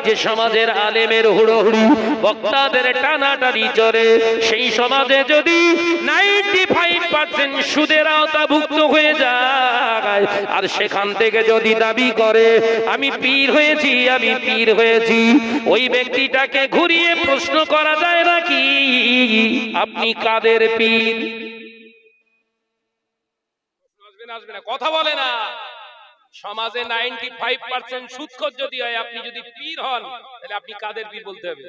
যে সমাজের আলেমের হুড়োহুড়ি, বক্তাদের টানাটানি চলে, সেই সমাজে যদি 95% সুদের আওতাভুক্ত হয়ে যায়, আর সেখান থেকে যদি দাবি করে আমি পীর হয়েছি, আমি পীর হয়েছি, ওই ব্যক্তিটাকে ঘুরিয়ে প্রশ্ন করা যায় নাকি আপনি কাদের পীর? আসবে না, কথা বলে না। সমাজে 95% সুদখোর যদি হয়, আপনি যদি পীর হন, তাহলে আপনি কাদের পীর বলতে হবে?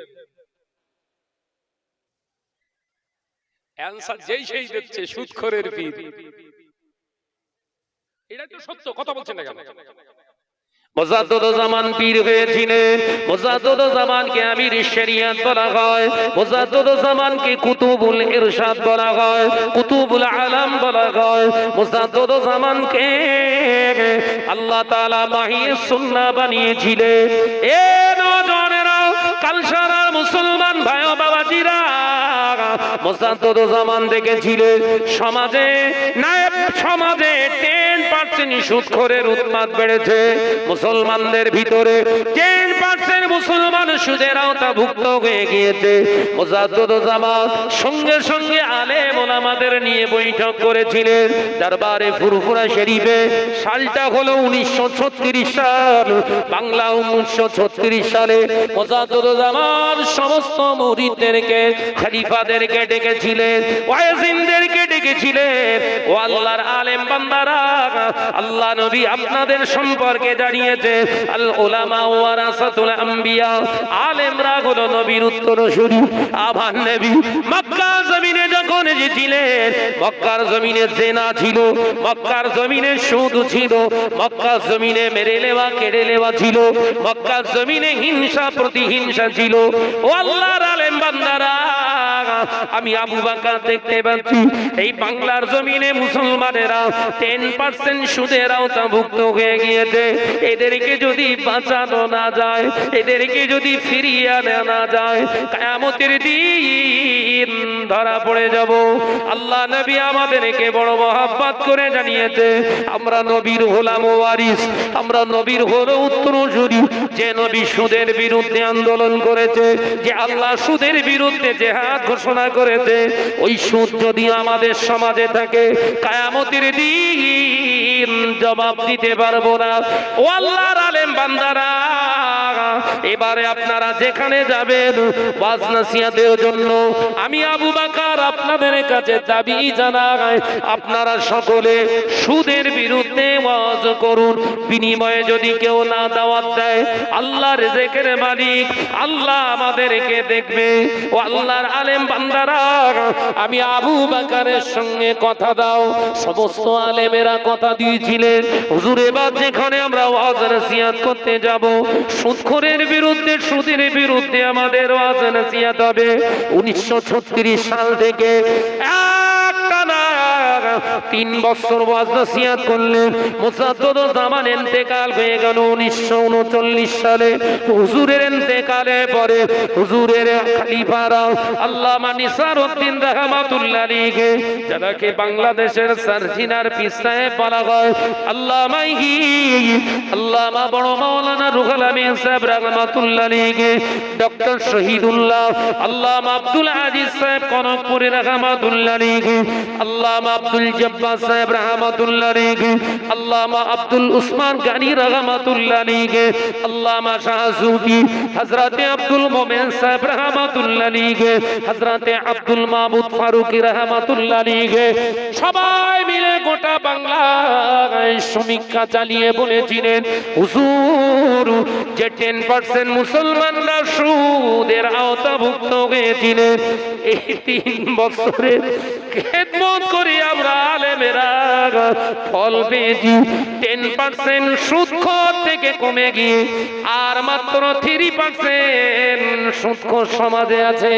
অ্যানসার যেই সেই দিচ্ছে, সুদখোরের পীর। এটা তো সত্য, কথা বলছেন না কেন? মুজাদ্দিদুজ্জামান পীর হয়েছিলেন। মুজাদ্দিদুজ্জামানকে আমির শরিয়ত বলা হয়, মুজাদ্দিদুজ্জামানকে কুতুবুল ইরশাদ বলা হয়, কুতুবুল আলাম বলা হয়। মুজাদ্দিদুজ্জামানকে আল্লাহ তাআলা মাহিয়ে সুন্নাহ বানিয়েছিলেন। এ নওজওয়ানেরা, কালসারা মুসলমান ভাই ও বাবাজিরা, মুজাদ্দিদুজ্জামান দেখেছিলেন সমাজে 10% সুদখোরের উন্মাদ বেড়েছে। মুসলমানদের ভিতরে 10% মুসলমান সুদের আওতাভুক্ত হয়ে গিয়েছে। মুজাদ্দিদুজ্জামান সঙ্গে সঙ্গে আলেম ওলামাদের নিয়ে বৈঠক করেছিলেন দরবারে ফুরফুরা শরীফে। সালটা হলো 1936 সাল, বাংলা 1936 সালে। মুজাদ্দিদুজ্জামান সমস্ত মুরিদদেরকে, খলিফাদেরকে ডেকেছিলেন, ওয়াইজিনদেরকে ডেকেছিলেন। ও আল্লাহর আলেম বান্দারা, আল্লাহ নবী আপনাদের সম্পর্কে জানিয়েছে, আল উলামা ওয়ারাসাতুল আম্বিয়া, আলেমরা হলো নবীর উত্তরসূরি। আবার নবী মক্কা জমিনে যখন এসেছিলেন, মক্কার জমিনে জেনা ছিল, মক্কার জমিনে সুদ ছিল, মক্কার জমিনে মেরে নেওয়া কেড়ে নেওয়া ছিল, মক্কার জমিনে হিংসা প্রতিহিংসা ছিল। ও আল্লাহর আলেম বান্দারা, আমি আবু বকর দেখতে পাচ্ছি এই বাংলার জমিনে মুসলমানেরা 10% সুদের আওতাভুক্ত হয়ে গিয়েছে। এদেরকে যদি বাঁচানো না যায়, এদেরকে যদি ফিরিয়ে আনা না যায়, কিয়ামতের দিন ধরা পড়ে যাব। আল্লাহ নবী আমাদেরকে বড় মহব্বত করে জানিয়েছে, আমরা নবীর গোলাম ওয়ারিস, আমরা নবীর হলো উত্তরসূরি। যে নবী সুদের বিরুদ্ধে আন্দোলন করেছে, যে আল্লাহ সুদের বিরুদ্ধে জিহাদ ঘোষণা করেছে, ওই সুদ যদি আমাদের সমাজে থাকে, কিয়ামতের দিন জবাব দিতে পারবো না। ও আল্লাহর আলেম বান্দারা, এবারে আপনারা যেখানে যাবেন ওয়াজ নসিহতের জন্য, আমি আবু বকর আপনাদের কাছে দাবি জানাই, আপনারা সকলে সুদের বিরুদ্ধে ওয়াজ করুন। বিনিময়ে যদি কেউ না দাওয়াত দেয়, আল্লাহ রিজেকের মালিক, আল্লাহ আমাদেরকে দেখবে। ও আল্লাহর আলেম বান্দারা, আমি আবু বকরের সঙ্গে কথা দাও। সমস্ত আলেমেরা কথা দিয়েছিলেন, হুজুর এবার যেখানে আমরা ওয়াজ নসিহত করতে যাব, সুদখোরের বিরুদ্ধে, সুদের বিরুদ্ধে আমাদের ওয়াজ নসিহত হবে। 1936 সাল থেকে একটানা 3 বছর ওয়াজ নসিহত করলেন। মুজাদ্দিদুজ্জামান ইন্তেকাল হয়ে গেল 1939 সালে। হুজুরের ইন্তেকালের পরে হুজুরের খলিফারা আল্লামা নিসারউদ্দিন রাহমাতুল্লাহ আলাইহি, যাকে বাংলাদেশের সারজিনার পীর সাহেব বলা হয়, আল্লামা বড় মাওলানা রুহুল আমিন সাহেব রাহমাতুল্লাহ আলাইহি, ডক্টর শহীদুল্লাহ, আল্লামা আব্দুল আজিজ সাহেব কনকপুরী রাহমাতুল্লাহ আলাইহি, আল্লামা আব্দুল জব্বার সাহেব রাহমাতুল্লাহ আলাইহি, আল্লামা আব্দুল উসমান গানি রাহমাতুল্লাহ আলাইহি, আল্লামা শাহ সুফি হযরত আব্দুল মোমেন সাহেব রাহমাতুল্লাহ আলাইহি, হযরত আব্দুল মাহমুদ ফারুকী রাহমাতুল্লাহ আলাইহি, সবাই মিলে গোটা বাংলায় সমীক্ষা চালিয়ে বলেছিলেন, হুজুর যে 10% মুসলমানরা সুদের আওতাভুক্ত হয়েছিলেন, এই 3 বছরের খেদমত করে আমরা আলেমেরা ফল পেয়েছি। 10% সুদখোর থেকে কমে গিয়ে আর মাত্র 3% সুদখোর সমাজে আছে।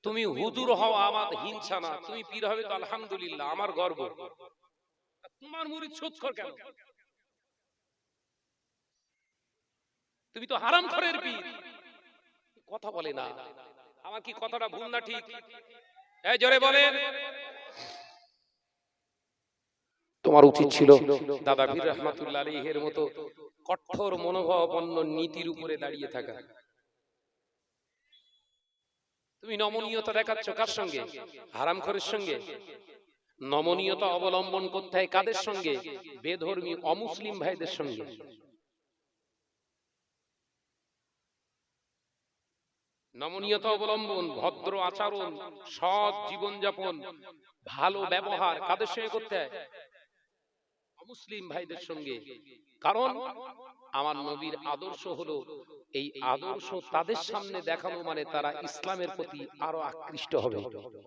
তুমি হুজুর হও, আমার হিংসা না। তুমি পীর হবে তো আলহামদুলিল্লাহ, আমার গর্ব। তোমার মুরিদ সুদখোর কেন? তুমি তো হারামখোরের পীর। কথা বলে না। আমার কি কথাটা ভুল না ঠিক? এই জোরে বলেন। তোমার উচিত ছিল দাদা পীর রহমাতুল্লাহ আলাইহির মতো কঠোর মনোভাবাপন্ন নীতির উপরে দাঁড়িয়ে থাকা। তুমি নমনীয়তা দেখাচ্ছ কার সঙ্গে? হারামখোরের সঙ্গে। নমনীয়তা অবলম্বন করতে হয় কাদের সঙ্গে? বেধর্মী অমুসলিম ভাইদের সঙ্গে। নমনীয়তা অবলম্বন, ভদ্র আচরণ, সৎ জীবনযাপন, ভালো ব্যবহার কাদের সঙ্গে করতে হয়? মুসলিম ভাইদের সঙ্গে। কারণ আমার নবীর আদর্শ হলো, এই আদর্শ তাদের সামনে দেখানো মানে তারা ইসলামের প্রতি আরো আকৃষ্ট হবে।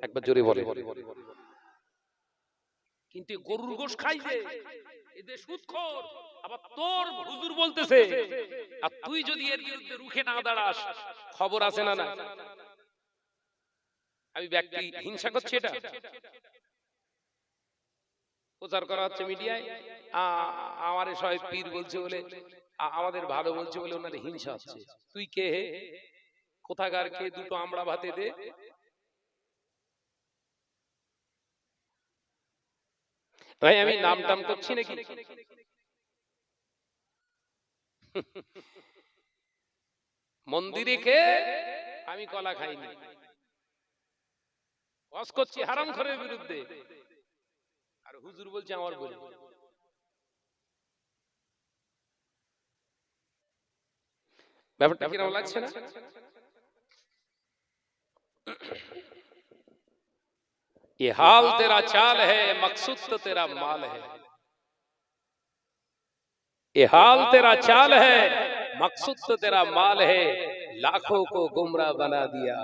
একবার জোরে বলে। কিন্তু গরুর গোশ খাই যে, এদের সুদখোর, আবার তোর হুজুর বলতেছে, আর তুই যদি এর বিরুদ্ধে রুখে না দাঁড়াস, খবর আছে না না? আমি ব্যক্তি হিংসা করছি, এটা প্রচার করা হচ্ছে মিডিয়ায়, আমার সবাই পীর বলছে বলে, আমাদের ভালো বলছে বলে ওনার হিংসা হচ্ছে। তুই কে হে? কোথাকার কে? দুটো আমরা ভাতে দে। ভাই আমি নাম টাম করছি নাকি? মন্দিরে কে? আমি কলা খাইনি, ওয়াজ করছি হারামখোরের বিরুদ্ধে, আর হুজুর বলছে আমার বলে। ব্যাপারটা কিরকম লাগছে না? ये हाल तेरा चाल है, मकसूद तो तेरा माल है। ये हाल तेरा चाल है, मकसूद तो तेरा माल है, लाखों को गुमराह बना दिया।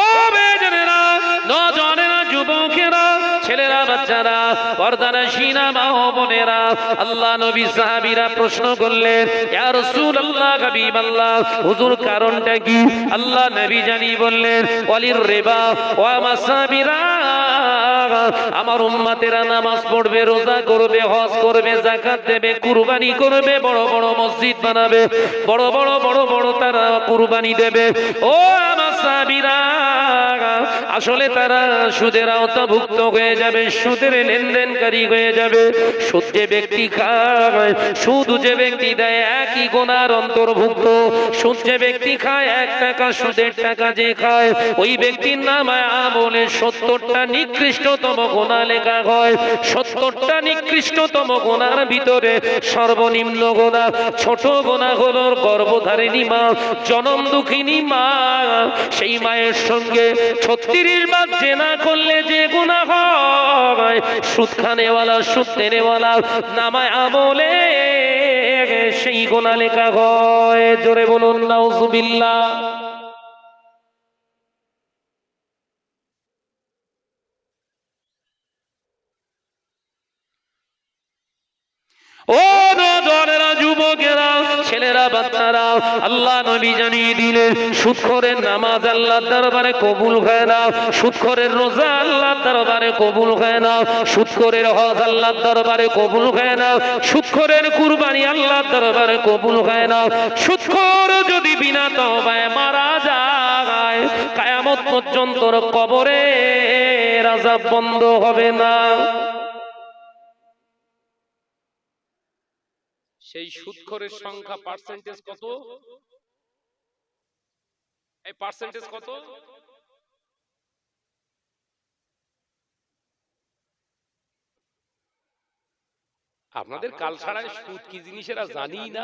ও বেজনেরা, নওজওয়ানেরা, যুবকেরা, ছেলেরা, বাচ্চারা, পর্দানশীনা মা ও বোনেরা, আল্লাহ নবী সাহাবীরা প্রশ্ন করলেন, ইয়া রাসূলুল্লাহ, হাবিবাল্লাহ, হুজুর কারণটা কি? আল্লাহ নবী জানি বললেন, ওয়ালির রিবা ওয়া মাসাবিরা, আমার উম্মতেরা নামাজ পড়বে, রোজা করবে, হজ করবে, যাকাত দেবে, কুরবানি করবে, বড় বড় মসজিদ বানাবে, বড় বড় তারা কুরবানি দেবে। ও আমার সাহাবীরা, আসলে তারা সুদের আওতাভুক্ত হয়ে যাবে, সুদের লেনদেনকারী হয়ে যাবে। সুদ যে ব্যক্তি খায়, সুদ যে ব্যক্তি দেয়, একই গুনার অন্তর্ভুক্ত। সুদ যে ব্যক্তি খায়, 1 টাকা সুদের টাকা যে খায়, ওই ব্যক্তির নামায় আমলে 70টা নিকৃষ্টতম গুনাহ লেখা হয়। 70টা নিকৃষ্টতম গুনার ভিতরে সর্বনিম্ন গুনাহ, ছোট গুনাহ হলো গর্ভধারিণী মা, জনম দুঃখিনী মা, সেই মায়ের সঙ্গে 36 বার জেনা করলে যে গুনাহ হয়, সুদ খানেওয়ালা, সুদ দেনেওয়ালা নামায় আমলে সেই গুনাহ লেখা হয়। জোরে বলুন নাউজুবিল্লাহ। ও নওজওয়ানেরা, যুবকেরা, ছেলেরা, বাচ্চারা, আল্লাহ নবী জানিয়ে দিলেন, সুদখোরের নামাজ আল্লাহর দরবারে কবুল হয় না, সুদখোরের রোজা আল্লাহর দরবারে কবুল হয় না, সুদখোরের হজ আল্লাহর দরবারে কবুল হয় না, সুদখোরের কুরবানি আল্লাহর দরবারে কবুল হয় না। সুদখোর যদি বিনা তওবায় মারা যায়, কিয়ামত পর্যন্ত কবরের আযাব বন্ধ হবে না। সেই সুদখোরের সংখ্যা পার্সেন্টেজ কত? এই পার্সেন্টেজ কত? আপনাদের কালছাড়ায় সুদ কি জিনিস এরা জানিই না,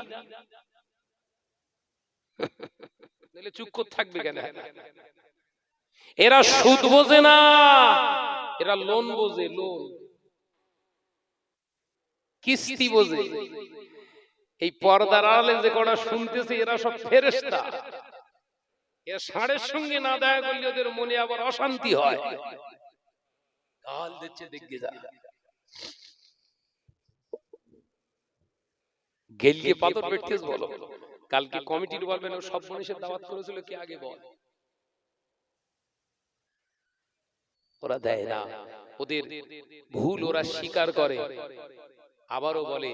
তাহলে চুপ করে থাকবে কেন? এরা সুদ বোঝে না, এরা লোন বোঝে, লোন কিস্তি বোঝে। এই পর্দার আড়ালে যে কটা শুনতেছে, এরা সব ফেরেশতা। এরা ষাঁড়ের সঙ্গে না দেখা করলে ওদের মনে আবার অশান্তি হয়। গাল দিচ্ছে, দেখবে যা গেলিয়ে পাথর পেটতেছ বলো। কালকে কমিটির বলবেন ও সব মানুষের দাওয়াত করেছিল, কি আগে বল। ওরা দেয় না, ওদের ভুল ওরা স্বীকার করে, আবারও বলে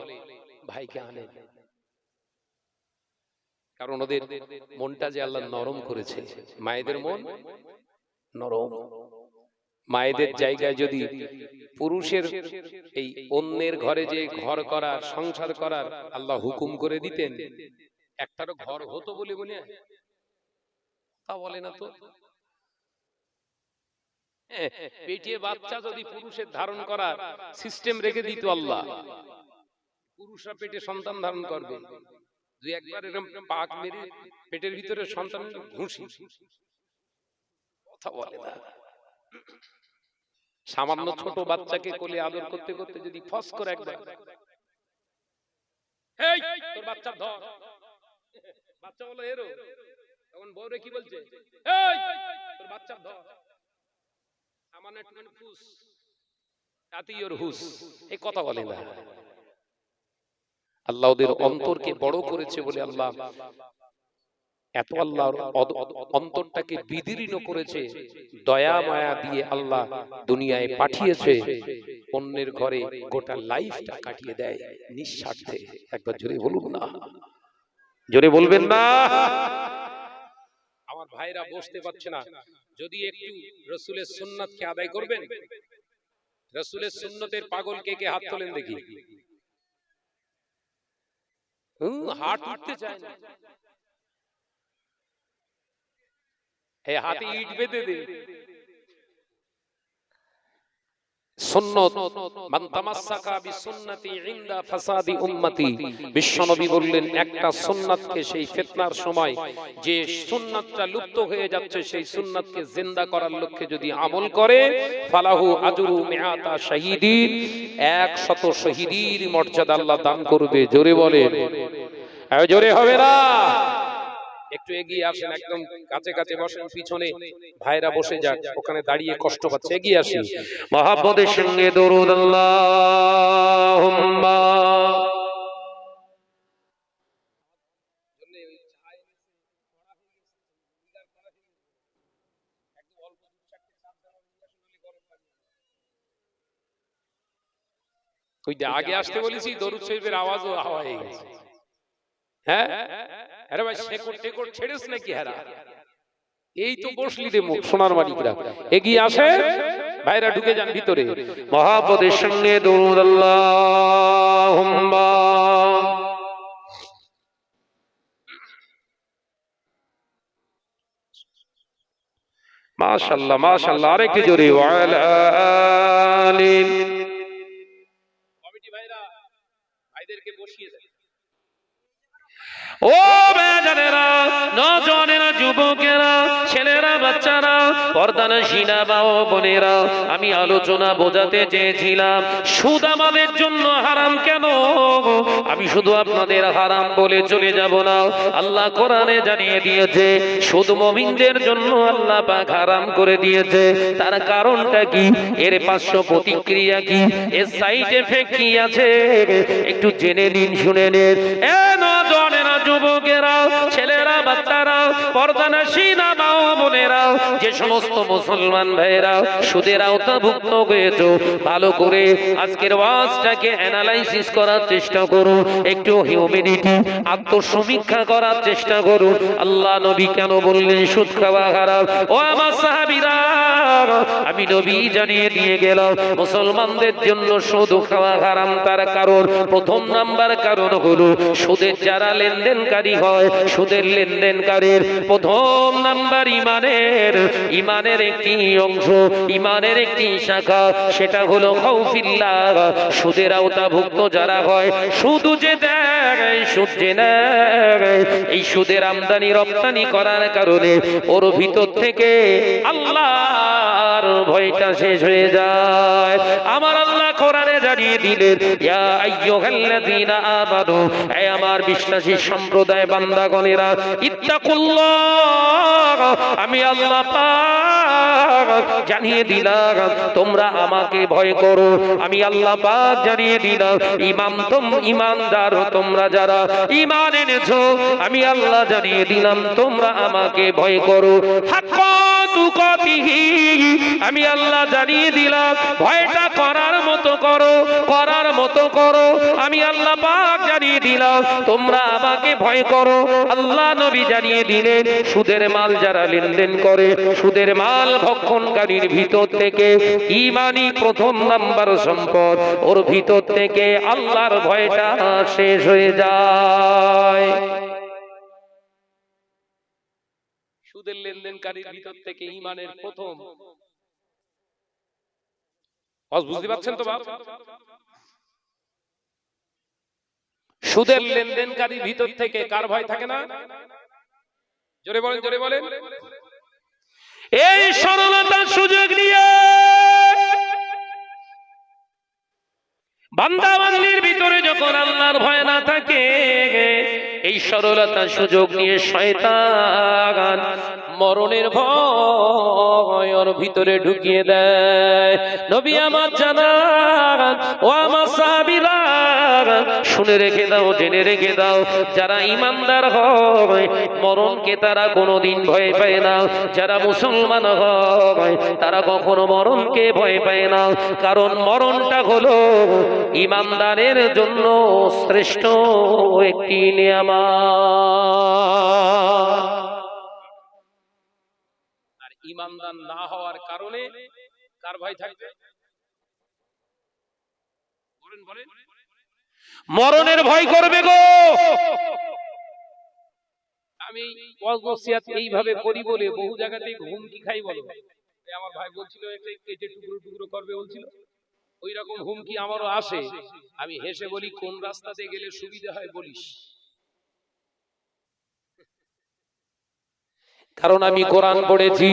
ভাইকে আনেন। কারণ ওদের মনটা যে আল্লাহ নরম করেছে। মায়েদের মন নরম। মায়েদের জায়গায় যদি পুরুষের এই অন্যের ঘরে যে ঘর করার সংসার করার আল্লাহ হুকুম করে দিতেন, একটারও ঘর হতো বলে মনে হয়? তা বলে না তো। পেটে বাচ্চা যদি পুরুষের ধারণ করার সিস্টেম রেখে দিত আল্লাহ, পুরুষরা পেটে সন্তান ধারণ করবে, দুই একবার এরকম পাক মেরে পেটের ভিতরে সন্তান ঘুষি, কথা বলে না। সামান্য ছোট বাচ্চাকে কোলে আদর করতে করতে যদি ফস করে একবার, এই তোর বাচ্চা ধর, বাচ্চা বলো এরো, তখন বউরে কি বলছে, এই তোর বাচ্চা ধর, সামান্য একটুখানি ফুস, তাতেই ওর হুস, এই কথা বলে না। আল্লাহ ওদের অন্তরকে বড় করেছে বলে আল্লাহ এত আল্লাহর অন্তরটাকে বিদীর্ণ করেছে, দয়া মায়া দিয়ে আল্লাহ দুনিয়ায় পাঠিয়েছে, অন্যের ঘরে গোটা লাইফটা কাটিয়ে দেয় নিঃস্বার্থে। একবার জোরে বলুন না, জোরে বলবেন না। আমার ভাইরা বসতে পারছে না, যদি একটু রাসূলের সুন্নাতকে আদায় করবেন। রাসূলের সুন্নতের পাগল কে কে হাত তোলেন দেখি। হাত উঠতে চায় না, এই হাতে ইট বেঁধে দে। সুন্নাত মান তামাসসাকা বিসুন্নতি ইনদা ফাসাদি উম্মতি। বিশ্বনবী বললেন, একটা সুন্নাতকে সেই ফিতনার সময় যে সুন্নাতটা লুপ্ত হয়ে যাচ্ছে সেই সুন্নাতকে জিন্দা করার লক্ষ্যে যদি আমল করে, ফালাহু আজরু মিআতা শাহীদিন, 100 শহীদের মর্যাদা আল্লাহ দান করবে। জোরে বলেন, জোরে হবে না। একটু এগিয়ে আসেন, একদম কাছে কাছে বসেন, পিছনে ভাইরা বসে যাক, ওখানে দাঁড়িয়ে কষ্ট পাচ্ছে। এগিয়ে আসেন, মহব্বতের সঙ্গে দরুদ আল্লাহুম্মা। ওই যে আগে আসতে বলেছি, দরুদ শরীফের আওয়াজও হাওয়া হয়ে গেছে। হ্যাঁ, আরে ভাই শেকড় টেকড় ছেড়েছ নাকি? হারা এই তো বসলি রে মুখ সোনার মালিকরা। এগিয়ে আসে ভাইরা, ঢুকে যান ভিতরে। মহব্বতের সঙ্গে দরুদ আল্লাহুম্মা। মাশাআল্লাহ মাশাআল্লাহ, আরেকটু জোরে। ওয়া আলা আলি। কমিটি ভাইরা ভাইদেরকে বসিয়ে দেন। ও বেজানেরা, নজনেরা, যুবকেরা, ছেলেরা, বাচ্চারা, পর্দানশীলা মা ও বোনেরা, আমি আলোচনা বোঝাতে চেয়েছিলাম সুদ আমাদের জন্য হারাম কেন। আমি শুধু আপনাদের হারাম বলে চলে যাব না, আল্লাহ কোরআনে জানিয়ে দিয়েছে সুদ মুমিনদের জন্য আল্লাহ পাক হারাম করে দিয়েছে। তার কারণটা কি, এর পার্শ্ব প্রতিক্রিয়া কি, এর সাইড এফেক্ট কি আছে, একটু জেনে নিন, শুনে নিন। এ নজনেরা, যুবকেরা, ছেলেরা, বাচ্চারা, পর্দানশীলা মা ও বোনেরা, যে সমস্ত মুসলমান ভাইরা সুদের আওতাভুক্ত হয়েছে, ভালো করে আজকের ওয়াজটাকে অ্যানালাইসিস করার চেষ্টা করুন, একটু হিউম্যানিটি আত্মসমীক্ষা করার চেষ্টা করুন। আল্লাহ নবী কেন বললেন সুদ খাওয়া হারাম? ও আমার সাহাবীরা, আমি নবী জানিয়ে দিয়ে গেলাম মুসলমানদের জন্য সুদ খাওয়া হারাম। তার কারণ, প্রথম নাম্বার কারণ হলো সুদের যারা লেনদেনকারী হয়, সুদের লেনদেনকারীর প্রথম নাম্বার ইমানের একটি অংশ, ইমানের একটি শাখা, সেটা হলো খাউফিল্লাহ। সুদের আওতাভুক্ত যারা হয়, শুধু যে দেয়, সুদ যে নেয়, এই সুদের আমদানি রপ্তানি করার কারণে ওর ভিতর থেকে আল্লাহর ভয়টা শেষ হয়ে যায়। আমার আল্লাহ কোরআনে জানিয়ে দিলেন, ইয়া আইয়ুহাল্লাযীনা আমানু, হে আমার বিশ্বাসী সম্প্রদায় বান্দাগণেরা, ইত্তাকুল্লাহ, আমি আল্লাহ পাক জানিয়ে দিলাম তোমরা আমাকে ভয় করো। আমি আল্লাহ পাক জানিয়ে দিলাম ইমানদার তোমরা যারা ঈমান এনেছো, আমি আল্লাহ জানিয়ে দিলাম তোমরা আমাকে ভয় করো। হাক্কা তুকাতিহি, আমি আল্লাহ জানিয়ে দিলাম ভয়টা করার মতো করো, করার মতো করো। আমি আল্লাহ পাক জানিয়ে দিলাম তোমরা আমাকে ভয় করো। আল্লাহ নবী জানিয়ে দিলেন সুদের মাল যারা লেনদেন করে, সুদের মাল ভক্ষণকারীর ভিতর থেকে ঈমানি প্রথম নাম্বার সম্পদ, ওর ভিতর থেকে আল্লাহর ভয়টা শেষ হয়ে যায়। সুদের লেনদেনকারীর ভিতর থেকে ঈমানের প্রথম, বুঝতে পারছেন তো বাপ? সুদের লেনদেনকারীর ভিতর থেকে কার ভয় থাকে না? জোরে বলেন, জোরে বলেন। এই সরলতার সুযোগ নিয়ে বান্দা বান্দির ভিতরে যখন আল্লাহর ভয় না থাকে, এই সরলতার সুযোগ নিয়ে শয়তান মরণের ভয় ওর ভিতরে ঢুকিয়ে দেয়। নবী আমার জানান, ও আমার সাহাবীরা শুনে রেখে দাও, জেনে রেখে দাও, যারা ঈমানদার হয় মরণকে তারা কোনোদিন ভয় পায় না। যারা মুসলমান হয় তারা কখনো মরণকে ভয় পায় না, কারণ মরণটা হলো ঈমানদারের জন্য শ্রেষ্ঠ একটি নিয়ামত। আর ঈমানদার না হওয়ার কারণে কার ভয় থাকবে? বলেন বলেন। মরণের ভয় করবে গো। আমি ওয়াজ নসিহত এইভাবে করি বলে বহু জায়গাতে হুমকি খাই বলো। আমার ভাই বলছিল একটা কেটে টুকরো টুকরো করবে বলছিল, ওই রকম হুমকি আমারও আসে। আমি হেসে বলি, কোন রাস্তাতে গেলে সুবিধা হয় বলিস। কারণ আমি কোরআন পড়েছি,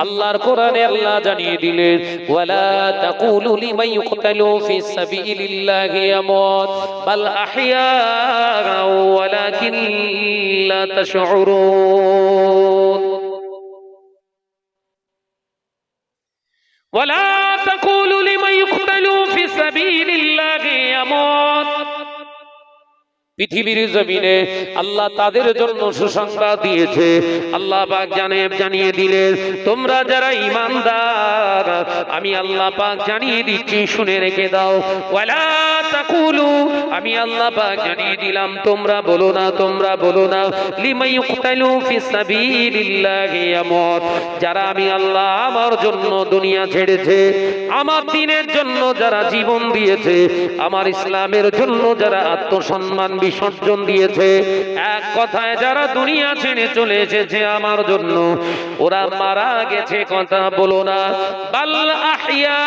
আল্লাহর কোরআনে আল্লাহ জানিয়ে দিলেন ওয়ালা তাকুলু লিমান ইউকতালু ফিস সাবিলিল্লাহি আমওয়াত বাল আহইয়া ওয়ালাকিন লা তাশউরুন। ওয়ালা তাকুলু লিমান ইউকতালু ফিস সাবিলিল্লাহি আমওয়াত। পৃথিবীর জমিনে আল্লাহ তাদের জন্য সুসংবাদ দিয়েছে। আল্লাহ পাক জানিয়ে দিলেন তোমরা যারা ঈমানদার, আমি আল্লাহ পাক জানিয়ে দিচ্ছি শুনে রেখে দাও। ওয়ালা তাকুলু, আমি আল্লাহ পাক জানিয়ে দিলাম তোমরা বলো না, তোমরা বলো না লিমান ইউকতালু ফিস সাবিলিল্লাহি আমওয়াত, যারা আমি আল্লাহ আমার জন্য দুনিয়া ছেড়েছে, আমার দ্বীনের জন্য যারা জীবন দিয়েছে, আমার ইসলামের জন্য যারা আত্মসম্মান বিসর্জন দিয়েছে, এক কথায় যারা দুনিয়া ছেড়ে চলে এসেছে আমার জন্য, ওরা মারা গেছে কথা বলো না। বাল আহইয়া,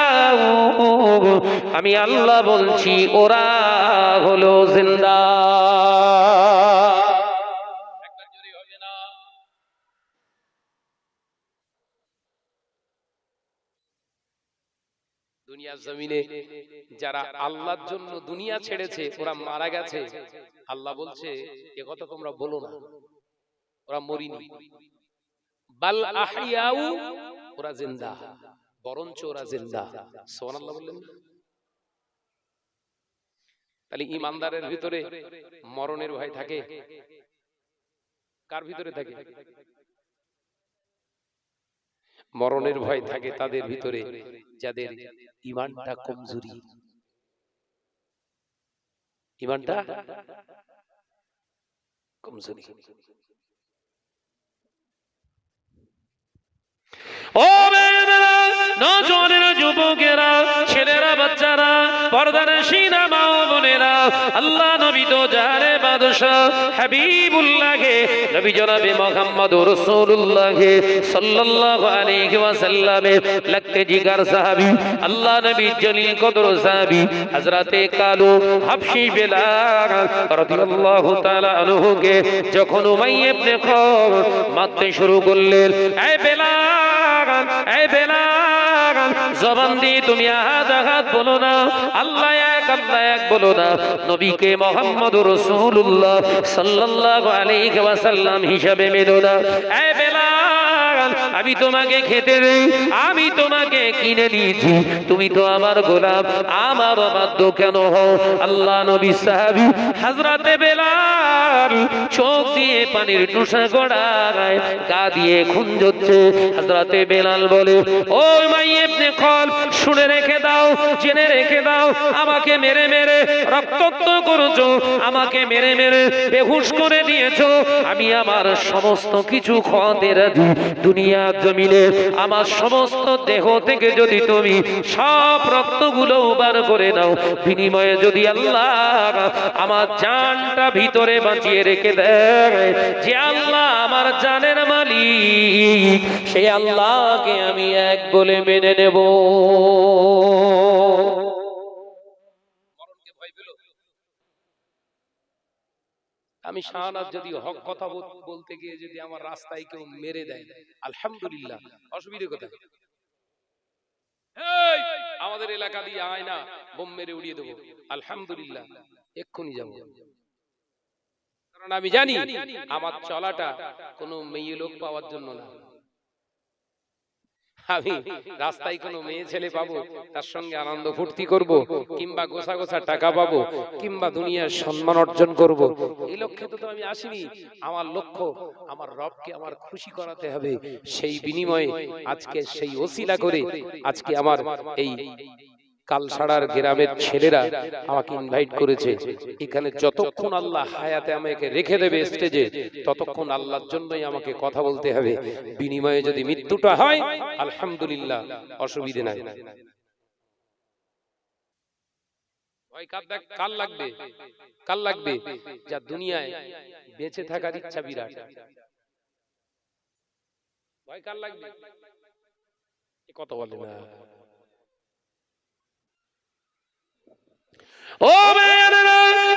আমি আল্লাহ বলছি ওরা হলো জিন্দা। দুনিয়ার জমিনে যারা আল্লাহর জন্য দুনিয়া ছেড়েছে ওরা মারা গেছে, আল্লাহ বলছে এ কথা তোমরা বলো না, ওরা মরিনি। বাল আহইয়াউ, ওরা জিন্দা, বরঞ্চ ওরা জিন্দা। সুবহানাল্লাহ বললেন না? তাহলে ঈমানদারের ভিতরে মরণের ভয় থাকে। কার ভিতরে থাকে? মরণের ভয় থাকে তাদের ভিতরে যাদের ঈমানটা কমজোরি। ঈমানটা কমজোরি। ও মেয়েরা, নওজোয়ানেরা, যুবকেরা, ছেলেরা, বাচ্চারা, পর্দানশীনা মা ও বোনেরা, আল্লাহ নবী তো জানে বাদশাহ হাবিবুল্লাহে নবী জনাবে মুহাম্মদুর রাসূলুল্লাহ সাল্লাল্লাহু আলাইহি ওয়াসাল্লামের লাগতে জিগার সাহাবী, আল্লাহ নবী জলিল কদর সাহাবী হযরতে কালু হাবশী বেলাল রাদিয়াল্লাহু তাআলা আনহুকে যখন উমাইয়া ইবনে খালদ মারতে শুরু করলেন, এই বেলাল, এই বেলাল, জবান দিয়ে তুমি আহাদ আহাদ বলো না, আল্লাহ এক, আল্লাহ এক বলো না, নবীকে মুহাম্মদুর রাসূলুল্লাহ সাল্লাল্লাহু আলাইহি ওয়াসাল্লাম হিসাবে মেনো না। এই বেলাল, আমি তোমাকে খেতে দেই, আমি তোমাকে কিনে নিয়েছি, তুমি তো আমার গোলাম, আমার অবাধ্য কেন হও? আল্লাহ নবী সাহাবী হযরতে বেলাল চোখ দিয়ে পানির টুসা গড়ায়, গা দিয়ে খুন ঝরছে। হযরতে বেলাল বলে, ও উমাইয়া ইবনে খালদ, শুনে রেখে দাও, জেনে রেখে দাও, আমাকে মেরে মেরে রক্তাক্ত করেছো, আমাকে মেরে মেরে বেহুশ করে দিয়েছো। আমি আমার সমস্ত কিছু খোয়াতে রাজি, দুনিয়া জমিনে আমার সমস্ত দেহ থেকে যদি তুমি সব রক্তগুলো বার করে নাও, বিনিময়ে যদি আল্লাহ আমার জানটা ভিতরে বাঁচিয়ে রেখে দেয়, যে আল্লাহ আমার জানের মালিক, সেই আল্লাহকে আমি এক বলে মেনে নেব। মরণকে ভয় পেল? আমি শাহনাজ যদি হক কথা বলতে গিয়ে যদি আমার রাস্তায় কেউ মেরে দেয়, আলহামদুলিল্লাহ, অসুবিধা কোথায়? এই, আমাদের এলাকা দিয়ে আয় না, বোম মেরে উড়িয়ে দেবো, আলহামদুলিল্লাহ, এক্ষুনি যাবো। কারণ আমি জানি আমার চলাটা কোনো মেয়ে লোক পাওয়ার জন্য না। আমি রাস্তায় কোনো মেয়ে ছেলে পাবো, তার সঙ্গে আনন্দ ফুর্তি করব, কিংবা গোছা গোছা টাকা পাবো, কিংবা দুনিয়ার সম্মান অর্জন করব, এই লক্ষ্যে তো আমি আসিনি। আমার লক্ষ্য আমার রবকে আমার খুশি করাতে হবে। সেই বিনিময়ে আজকে সেই ওসিলা করে আজকে আমার এই কালসাড়ার গ্রামের ছেলেরা আমাকে ইনভাইট করেছে। এখানে যতক্ষণ আল্লাহ হায়াতে আমাকে রেখে দেবে স্টেজে, ততক্ষণ আল্লাহর জন্যই আমাকে কথা বলতে হবে। বিনিময়ে যদি মৃত্যুটা হয়, আলহামদুলিল্লাহ, অসুবিধে নাই। ভয় কার লাগবে? কার লাগবে? যা দুনিয়ায় বেঁচে থাকার ইচ্ছা বিরাট। ভয় কার লাগবে? কথা বলে না। ও মেয়েরা,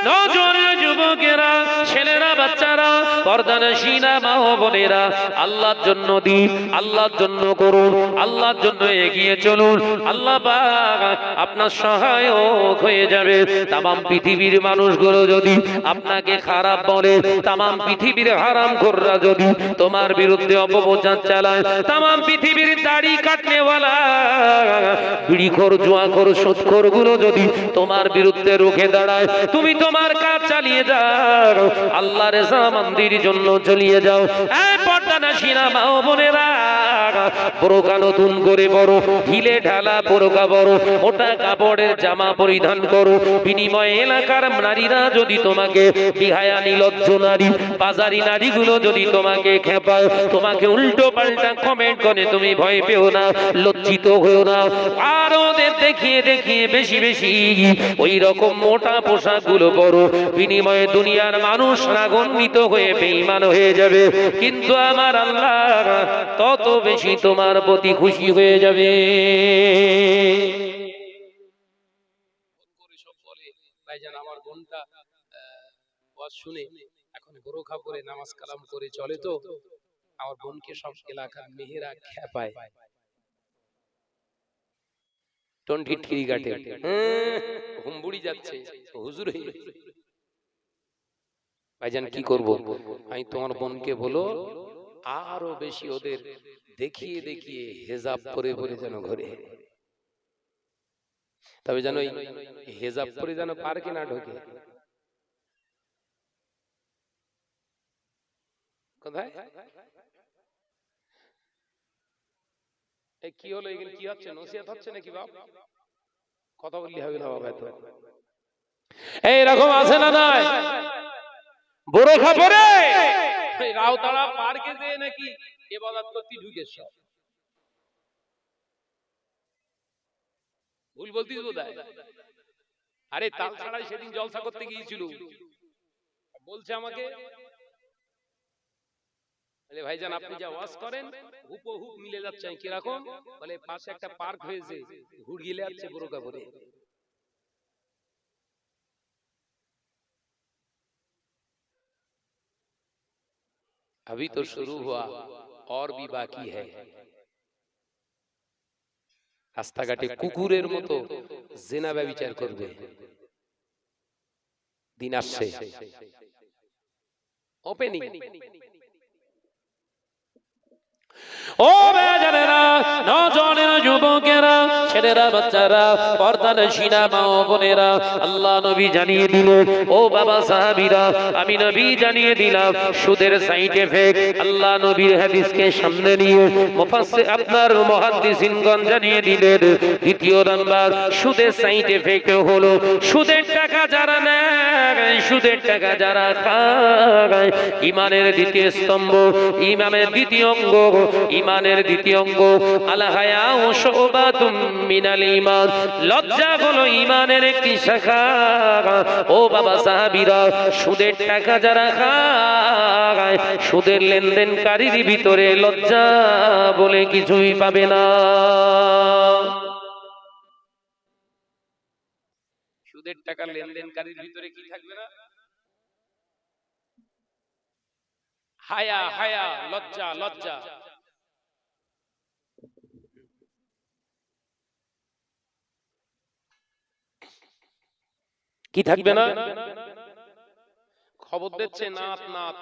নওজোয়ান যুবকেরা, ছেলেরা, বাচ্চারা, পর্দানশীনা মা ও বোনেরা, আল্লাহর জন্য দিন, আল্লাহর জন্য করুন, আল্লাহর জন্য এগিয়ে চলুন। আল্লাহ পাক আপনার সহায়ক হয়ে যাবে। তামাম পৃথিবীর মানুষগুলো যদি আপনাকে খারাপ বলে, তামাম পৃথিবীর হারামখোররা যদি তোমার বিরুদ্ধে অপপ্রচার চালায়, তামাম পৃথিবীর দাড়ি কাটনেওয়ালা, বিড়িখোর, জুয়াখোর, সুদখোর গুলো যদি তোমার বিরুদ্ধে রুখে দাঁড়ায়, তুমি তোমার কাজ চালিয়ে যাও, আল্লাহর রেজামন্দির জন্য চলিয়ে যাও। এই পর্দানশীনা মা ও বোনেরা, বোরকা নতুন করে বড়, ঢিলে ঢালা বোরকা বড়, মোটা কাপড়ের জামা পরিধান করো। বিনিময়ে এলাকার নারীরা যদি তোমাকে বিহায়া, নির্লজ্জ নারী, বাজারি নারীগুলো যদি তোমাকে খেপায়, তোমাকে উল্টো পাল্টা কমেন্ট করে, তুমি ভয় পেও না, লজ্জিত হয়েও না। আর ওদের দেখিয়ে দেখিয়ে বেশি বেশি ওই রকম মোটা পোশাক গুলো পরো। বিনিময়ে দুনিয়ার মানুষ রাগান্বিত হয়ে বেঈমান হয়ে যাবে, কিন্তু আমার আল্লাহ তত বেশি তোমার প্রতি খুশি হয়ে যাবে। ভাইজান, আমার বোনটা ওয়াজ শুনে এখন বোরখা পরে নামাজ কালাম করে চলে, তো আমার বোনকে সব এলাকার মেয়েরা খেপায়, টন্ঠিটকিরি কাটে, হুম্বুড়ি যাচ্ছে হুজুর। ভাইজান কি করব? আমি তোমার বোনকে বলো আরো বেশি ওদের দেখিয়ে দেখিয়ে হেজাব পরে পরে যেন ঘরে, তবে যেন হেজাব পরে যেন পার্কে না ঢোকে। কোথায় কি হলো? এখানে কি হচ্ছে? নসিহত হচ্ছে নাকি বাপ? কথা বললি হবে না বাবা। তো এইরকম আছে না নাই? বোরখা পরে রাউতাড়া পার্কে যেয়ে নাকি ইবাদত করতে ঢুকে সব। ভুল বলতিস বোধহয়। আরে তাল ছাড়াই সেদিন জলসা করতে গিয়েছিল, বলছে আমাকে, বলে ভাইজান আপনি যা ওয়াজ করেন হুবহু মিলে যাচ্ছে। কিরকম? বলে পাশে একটা পার্ক হয়েছে, ঘুর গিলে যাচ্ছে বোরকা পরে। अभी तो शुरू हुआ और भी बाकी है। রাস্তাঘাটে কুকুরের মতো জিনা ব্যভিচার করবে, দিন আসছে। ওপেনিং। ও ছেলেরা বাচ্চারা পর্দার শিনা মা ও বোনেরা আল্লাহ নবী জানিয়ে দিলেন ও বাবা সাহাবীরা আমি নবী জানিয়ে দিলাম সুদের সাইড এফেক্ট আল্লাহ নবীর হাদিসকে সামনে নিয়ে মুফাসসির আপনার মুহাদ্দিসিনগণ জানিয়ে দিলেন দ্বিতীয় নাম্বার সুদের সাইড এফেক্ট হলো সুদের টাকা যারা নেয় সুদের টাকা যারা খায় ঈমানের দ্বিতীয় স্তম্ভ ইমামের দ্বিতীয় অঙ্গ ঈমানের দ্বিতীয় অঙ্গ আল হায়াউ শুবাতুম মিনাল ঈমান লজ্জা হলো ঈমানের একটি শাখা ও বাবা সাহাবীরা সুদের টাকা যারা খায় সুদের লেনদেনকারীর ভিতরে লজ্জা বলে কিছুই পাবে না সুদের টাকা লেনদেনকারীর ভিতরে কি থাকবে না হায়া হায়া লজ্জা লজ্জা কি থাকবে না খবর দিচ্ছে নাত নাত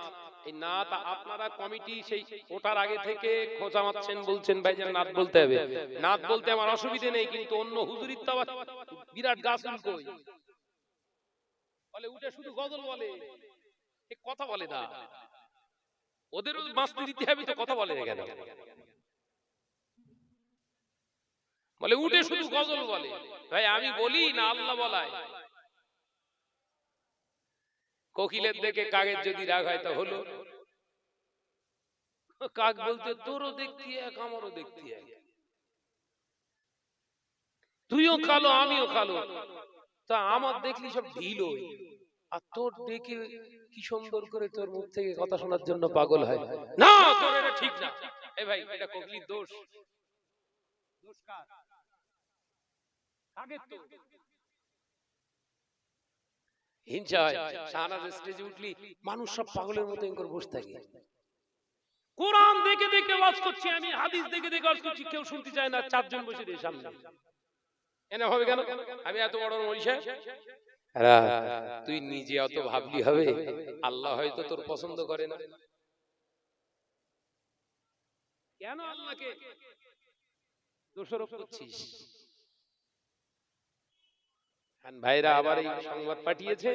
এই নাত আপনারা কমিটি সেই ওটার আগে থেকে খোঁজা মারছেন বলছেন ভাইজান নাত বলতে হবে নাত বলতে আমার অসুবিধা নেই কিন্তু অন্য হুজুরির তো আবার বিরাট গাছুল কই বলে উঠে শুধু গজল বলে কথা বলে না ওদেরও মাস্তি দিতে হবে তো কথা বলে কেন বলে উঠে শুধু গজল বলে ভাই আমি বলি না আল্লাহ বলায় কোকিলের দেখে কাকের যদি রাগ হয় তা হলো কাক বলতে তোরও দেখতি এক আমারও দেখতি এক তুইও কালো আমিও কালো তা আমার দেখলি সব ঢিল আর তোর দেখে কি সুন্দর করে তোর মুখ থেকে কথা শোনার জন্য পাগল হয় না তোর এটা ঠিক না এ ভাই এটা কোকিলের দোষ দোষ কার কাকের তো হিংসা হয় শাহনাজ স্টেজে উঠলি মানুষ সব পাগলের মতো এঙ্কর বসে থাকে কোরআন দেখে দেখে ওয়াজ করছি আমি হাদিস দেখে দেখে ওয়াজ করছি কেউ শুনতে চায় না চারজন বসে রে সামনে এনে হবে কেন আমি এত বড় মনীষা তুই নিজে অত ভাবলি হবে আল্লাহ হয়তো তোর পছন্দ করে না কেন আল্লাহকে দোষারোপ করছিস ভাইরা আবার এই সংবাদ পাঠিয়েছে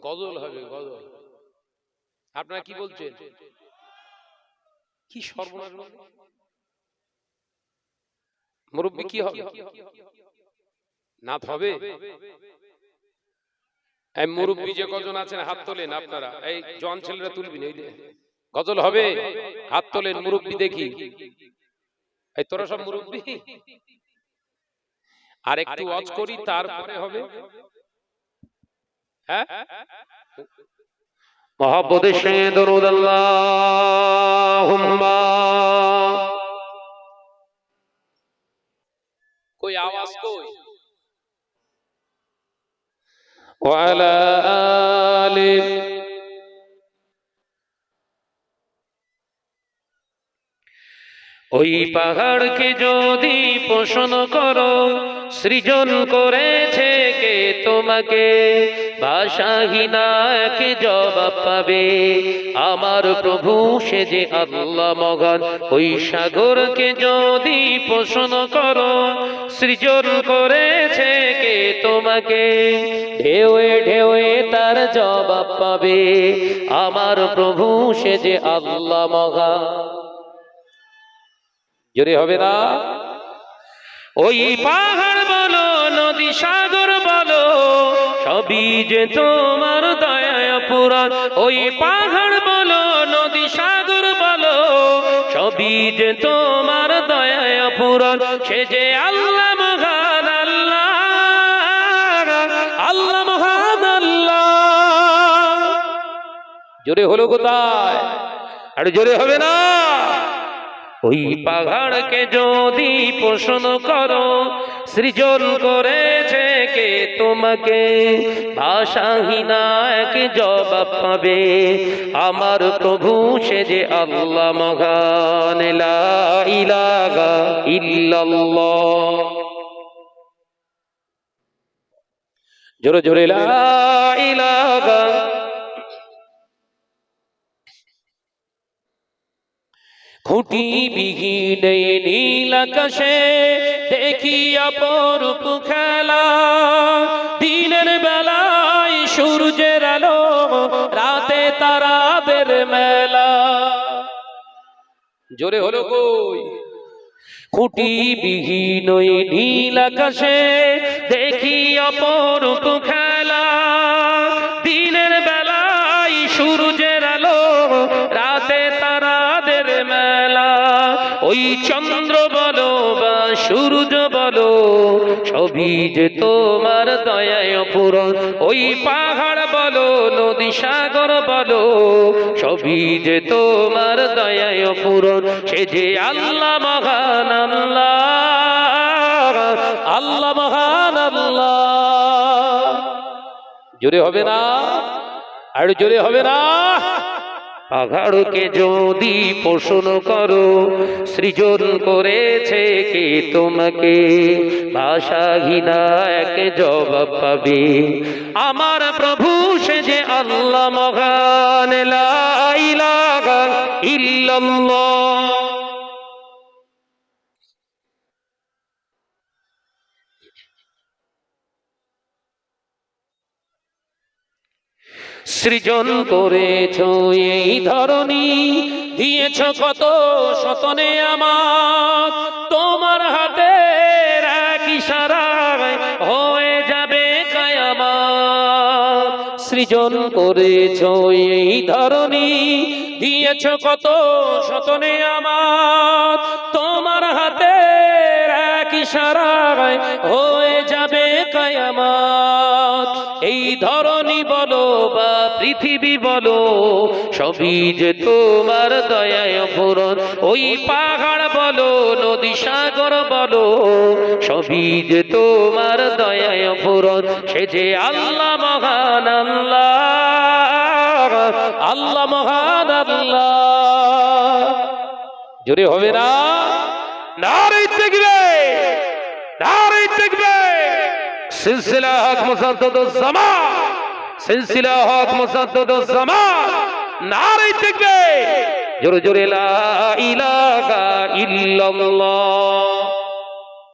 গজল হবে গজল আপনারা কি বলছেন কি সর্বনাশ মুরব্বি কি হবে নাত হবে এই মুরব্বি যে কজন আছেন হাত তোলেন আপনারা এই জন ছেলেরা তুলবেন এই গজল হবে হাত তোলেন মুরব্বি দেখি এই তোরা সব মুরব্বি আর একটু ওয়াজ করি তারপরে হবে হ্যাঁ মহব্বতের সঙ্গে দরুদ আল্লাহুম্মা কই আওয়াজ কই ওয়া আলা আলি ওই পাহাড়কে যদি পোষণ করো সৃজন করেছে কে তোমাকে ভাষাহীনা এক জবাব পাবে আমার প্রভু সে যে আল্লাহ মহান ওই সাগরকে যদি পোষণ করো সৃজন করেছে কে তোমাকে ঢেউয়ে ঢেউয়ে তার জবাব পাবে আমার প্রভু সে যে আল্লাহ মহান জোরে হবে না ওই পাহাড় বলো নদী সাগর বলো সবই যে তোমার দয়ায় পুরাণ ওই পাহাড় বলো নদী সাগর বলো সবই যে তোমার দয়ায় পুরাণ সে যে আল্লাহ মহান আল্লাহ আল্লাহ মহান আল্লাহ জোরে হলো কোথায় আর জোরে হবে না ওই পাহাড়কে যদি পোষণ করো সৃজন করেছে কে তোমাকে ভাষাহীনা এক জবাব পাবে আমার প্রভু সে যে আল্লাহ মহান লা ইলাহা ইল্লাল্লাহ জোরে জোরে লা ইলাহা খুঁটি বিহীন এই নীল আকাশে দেখি অপরূপ খেলা, দিনের বেলায় সূর্যের আলো, রাতে তারাদের মেলা। জোরে হলো কই? খুঁটি বিহীন ওই নীল আকাশে দেখি অপরূপ খেলা, দিনের বেলায় সূর্যের আলো, রাতে তারাদের মেলা। ওই চন্দ্র বলো বা সূর্য বলো, সবই যে তোমার দয়ায় অপূরণ। ওই পাহাড় বলো নদী সাগর বলো, সবই যে তোমার দয়ায় অপূরণ। সে যে আল্লাহ মহান আল্লাহ, আল্লাহ মহান আল্লাহ। জোরে হবে না? আর জোরে হবে না? পাহাড়কে যদি পোষণ করো, সৃজন করেছে কে তোমাকে? ভাষাহীনা এক জবাব পাবে, আমার প্রভু সে যে আল্লাহ মহান, লা ইলাহা ইল্লাল্লাহ। সৃজন করেছ এই ধরনী, দিয়েছ কত শতনে আমার, তোমার হাতের এক ইশারায় হয়ে যাবে কিয়ামত। সৃজন করেছ এই ধরনী, দিয়েছ কত শতনে আমার, তোমার হাতের এক ইশারায় হয়ে যাবে কিয়ামত। এই ধরনী বলো বা পৃথিবী বলো, সবই যে তোমার দয়ায় অপূরণ। ওই পাহাড় বলো নদী সাগর বলো, সবই যে তোমার দয়ায় অপূরণ। সে যে আল্লাহ মহান আল্লাহ, আল্লাহ মহান আল্লাহ। জোরে হবে না? নারে তাকবীর, নারে তাকবীর। সিলসিলা হক মুসাদ্দাদুজ জামান, সিলসিলা হক মুসাদ্দাদুজ জামান। নারে তাকবীর, জোরে জোরে লা ইলাহা ইল্লাল্লাহ।